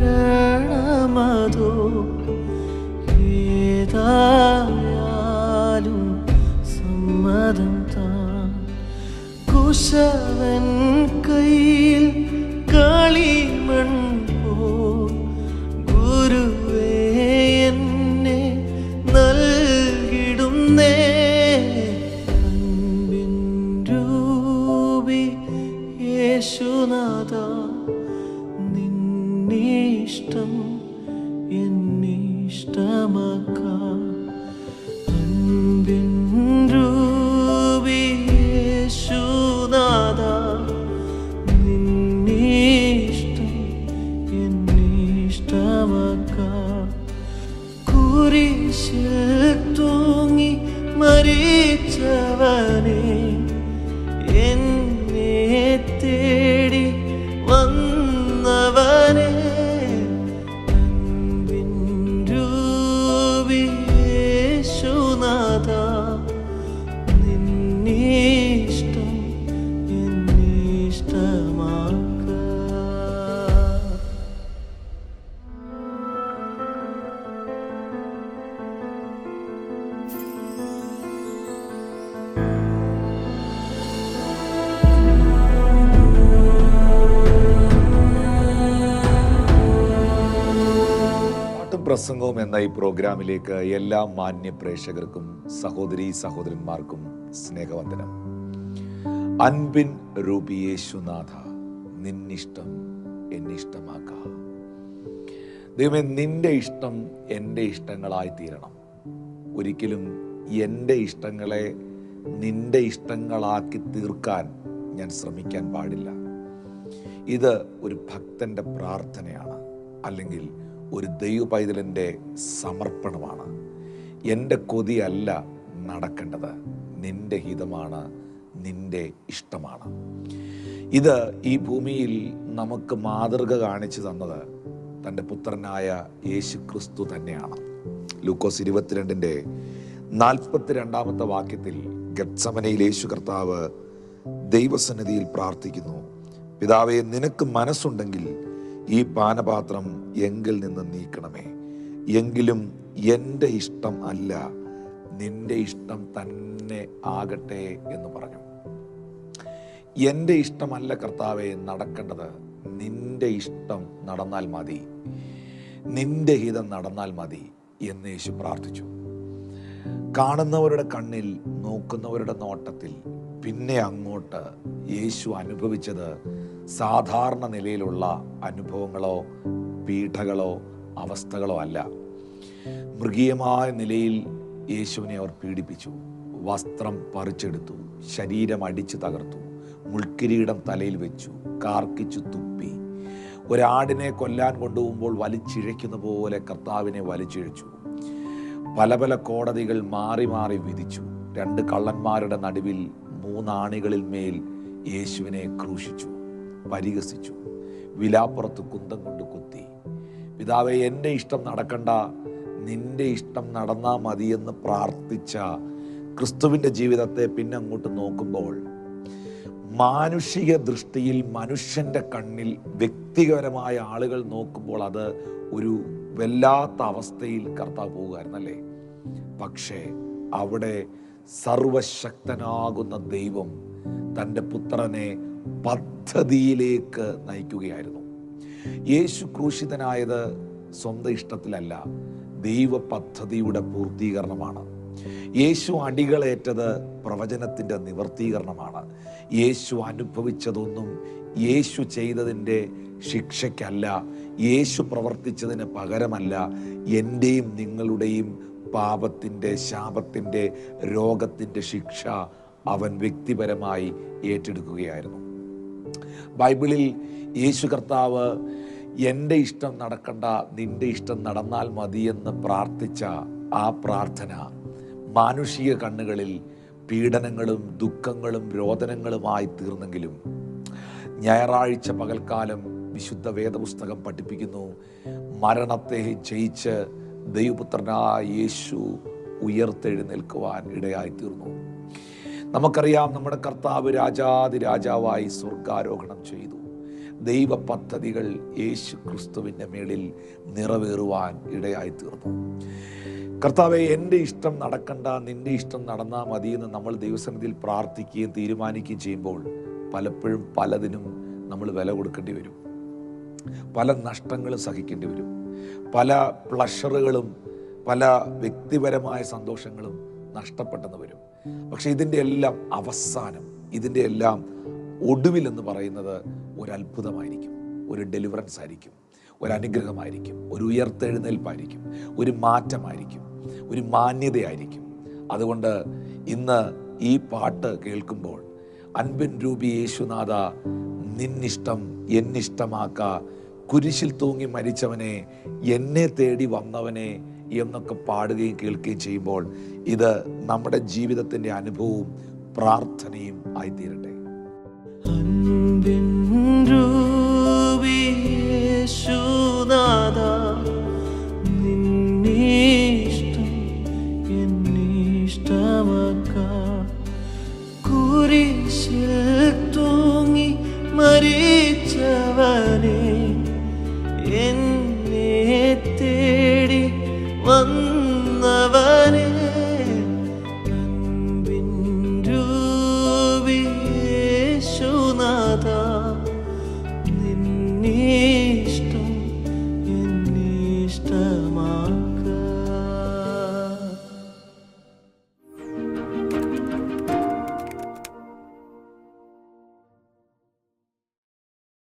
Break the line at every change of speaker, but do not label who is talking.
മരണമതോ ഏതായാലും സമ്മതം താൻ. കുശവൻ കയ്യിൽ കളിമൺ പോൽ ഗുരുവേ എന്നെ നൽകിടുന്നേ. അൻപിൻ രൂപി യേശുനാഥ, നിന്നിഷ്ടം എന്നിഷ്ടമാക്കാം. അൻപിൻ രൂപി യേശുനാഥ, നിന്നിഷ്ടം എന്നിഷ്ടമാക്കാം. കുരിശിൽ തൂങ്ങി മരിച്ചവനെ, എന്നെ തേടി വന്നവനെ, അൻപിൻ രൂപി യേശുനാഥ, നിന്നിഷ്ടം എന്നിഷ്ടമാക്കാം.
പ്രസംഗവും എന്ന ഈ പ്രോഗ്രാമിലേക്ക് എല്ലാ മാന്യ പ്രേക്ഷകർക്കും സഹോദരീ സഹോദരന്മാർക്കും സ്നേഹവന്ദനം. അൻപിൻ രൂപി യേശുനാഥ, നിന്നിഷ്ടം എന്നിഷ്ടമാക്ക. ദൈവമേ, നിന്റെ ഇഷ്ടം എൻ്റെ ഇഷ്ടങ്ങളായി തീരണം. ഒരിക്കലും എൻ്റെ ഇഷ്ടങ്ങളെ നിന്റെ ഇഷ്ടങ്ങളാക്കി തീർക്കാൻ ഞാൻ ശ്രമിക്കാൻ പാടില്ല. ഇത് ഒരു ഭക്തന്റെ പ്രാർത്ഥനയാണ്, അല്ലെങ്കിൽ ഒരു ദൈവ പൈതലിൻ്റെ സമർപ്പണമാണ്. എൻ്റെ കൊതിയല്ല നടക്കേണ്ടത്, നിന്റെ ഹിതമാണ്, നിന്റെ ഇഷ്ടമാണ്. ഇത് ഈ ഭൂമിയിൽ നമുക്ക് മാതൃക കാണിച്ചു തന്നത് തൻ്റെ പുത്രനായ യേശു ക്രിസ്തു തന്നെയാണ്. ലൂക്കോസ് 22:42 വാക്യത്തിൽ ഗെത്സമനയിൽ യേശു കർത്താവ് ദൈവസന്നിധിയിൽ പ്രാർത്ഥിക്കുന്നു, പിതാവേ, നിനക്ക് മനസ്സുണ്ടെങ്കിൽ ഈ പാനപാത്രം എങ്കിൽ നിന്ന് നീക്കണമേ, എങ്കിലും എൻ്റെ ഇഷ്ടം അല്ല നിന്റെ ഇഷ്ടം തന്നെ ആകട്ടെ എന്ന് പറഞ്ഞു. എൻ്റെ ഇഷ്ടമല്ല കർത്താവേ നടക്കേണ്ടത്, നിന്റെ ഇഷ്ടം നടന്നാൽ മതി, നിന്റെ ഹിതം നടന്നാൽ മതി എന്ന് യേശു പ്രാർത്ഥിച്ചു. കാണുന്നവരുടെ കണ്ണിൽ, നോക്കുന്നവരുടെ നോട്ടത്തിൽ പിന്നെ അങ്ങോട്ട് യേശു അനുഭവിച്ചത് സാധാരണ നിലയിലുള്ള അനുഭവങ്ങളോ പീഡകളോ അവസ്ഥകളോ അല്ല. മൃഗീയമായ നിലയിൽ യേശുവിനെ അവർ പീഡിപ്പിച്ചു. വസ്ത്രം പറിച്ചെടുത്തു, ശരീരം അടിച്ചു തകർത്തു, മുൾക്കിരീടം തലയിൽ വെച്ചു, കാർക്കിച്ചു തുപ്പി. ഒരാടിനെ കൊല്ലാൻ കൊണ്ടുപോകുമ്പോൾ വലിച്ചിഴയ്ക്കുന്ന പോലെ കർത്താവിനെ വലിച്ചിഴച്ചു. പല പല കോടതികൾ മാറി മാറി വിധിച്ചു. 2 കള്ളന്മാരുടെ നടുവിൽ 3 ആണികളിൽ മേൽ യേശുവിനെ ക്രൂശിച്ചു, പരിഹസിച്ചു, വിലാപ്പുറത്ത് കുന്തം കൊണ്ട് കുത്തി. പിതാവേ, എൻ്റെ ഇഷ്ടം നടക്കണ്ട, നിന്റെ ഇഷ്ടം നടന്നാൽ മതിയെന്ന് പ്രാർത്ഥിച്ച ക്രിസ്തുവിൻ്റെ ജീവിതത്തെ പിന്നെ അങ്ങോട്ട് നോക്കുമ്പോൾ, മാനുഷിക ദൃഷ്ടിയിൽ, മനുഷ്യൻ്റെ കണ്ണിൽ, വ്യക്തിപരമായ ആളുകൾ നോക്കുമ്പോൾ അത് ഒരു വല്ലാത്ത അവസ്ഥയിൽ കർത്താവ് പോവുകയായിരുന്നല്ലേ. പക്ഷേ അവിടെ സർവശക്തനാകുന്ന ദൈവം തൻ്റെ പുത്രനെ പദ്ധതിയിലേക്ക് നയിക്കുകയായിരുന്നു. യേശു ക്രൂശിതനായത് സ്വന്തം ഇഷ്ടത്തിലല്ല, ദൈവ പദ്ധതിയുടെ പൂർത്തീകരണമാണ്. യേശു അടികളേറ്റത് പ്രവചനത്തിൻ്റെ നിവർത്തീകരണമാണ്. യേശു അനുഭവിച്ചതൊന്നും യേശു ചെയ്തതിൻ്റെ ശിക്ഷയ്ക്കല്ല, യേശു പ്രവർത്തിച്ചതിന് പകരമല്ല. എൻ്റെയും നിങ്ങളുടെയും പാപത്തിൻ്റെ, ശാപത്തിൻ്റെ, രോഗത്തിൻ്റെ ശിക്ഷ അവൻ വ്യക്തിപരമായി ഏറ്റെടുക്കുകയായിരുന്നു. ബൈബിളിൽ യേശു കർത്താവ് എൻ്റെ ഇഷ്ടം നടക്കണ്ട, നിന്റെ ഇഷ്ടം നടന്നാൽ മതിയെന്ന് പ്രാർത്ഥിച്ച ആ പ്രാർത്ഥന മാനുഷിക കണ്ണുകളിൽ പീഡനങ്ങളും ദുഃഖങ്ങളും രോദനങ്ങളുമായി തീർന്നെങ്കിലും, ഞായറാഴ്ച പകൽക്കാലം വിശുദ്ധ വേദപുസ്തകം പഠിപ്പിക്കുന്നു, മരണത്തെ ജയിച്ച് ദൈവപുത്രനായ യേശു ഉയർത്തെഴുന്നേൽക്കുവാൻ ഇടയായിത്തീർന്നു. നമുക്കറിയാം, നമ്മുടെ കർത്താവ് രാജാതി രാജാവായി സ്വർഗാരോഹണം ചെയ്തു. ദൈവ പദ്ധതികൾ യേശു ക്രിസ്തുവിൻ്റെ മേളിൽ നിറവേറുവാൻ ഇടയായി തീർന്നു. കർത്താവെ, എൻ്റെ ഇഷ്ടം നടക്കണ്ട, നിൻ്റെ ഇഷ്ടം നടന്നാൽ മതി എന്ന് നമ്മൾ ദൈവസന്നിധിയിൽ പ്രാർത്ഥിക്കുകയും തീരുമാനിക്കുകയും ചെയ്യുമ്പോൾ പലപ്പോഴും പലതിനും നമ്മൾ വില കൊടുക്കേണ്ടി വരും. പല നഷ്ടങ്ങളും സഹിക്കേണ്ടി വരും. പല പ്ലഷറുകളും പല വ്യക്തിപരമായ സന്തോഷങ്ങളും നഷ്ടപ്പെട്ടെന്ന് വരും. പക്ഷെ ഇതിൻ്റെ എല്ലാം അവസാനം, ഇതിൻ്റെ എല്ലാം ഒടുവിൽ എന്ന് പറയുന്നത് ഒരു അത്ഭുതമായിരിക്കും, ഒരു ഡെലിവറൻസ് ആയിരിക്കും, ഒരു അനുഗ്രഹമായിരിക്കും, ഒരു ഉയർത്തെഴുന്നേൽപ്പായിരിക്കും, ഒരു മാറ്റമായിരിക്കും, ഒരു മാന്യതയായിരിക്കും. അതുകൊണ്ട് ഇന്ന് ഈ പാട്ട് കേൾക്കുമ്പോൾ, അൻപിൻ രൂപി യേശുനാഥ നിന്നിഷ്ടം എന്നിഷ്ടമാക്ക, കുരിശിൽ തൂങ്ങി മരിച്ചവനെ, എന്നെ തേടി വന്നവനെ എന്നൊക്കെ പാടുകയും കേൾക്കുകയും ചെയ്യുമ്പോൾ ഇത് നമ്മുടെ ജീവിതത്തിൻ്റെ അനുഭവവും പ്രാർത്ഥനയും ആയിത്തീരട്ടെ.
അൻപിൻ രൂപി യേശുനാഥ നിന്നിഷ്ടം എന്നിഷ്ടമാക്കാം, കുരിശിൽ തൂങ്ങി മരിച്ചവനെ, എന്നെ തേടി വന്ന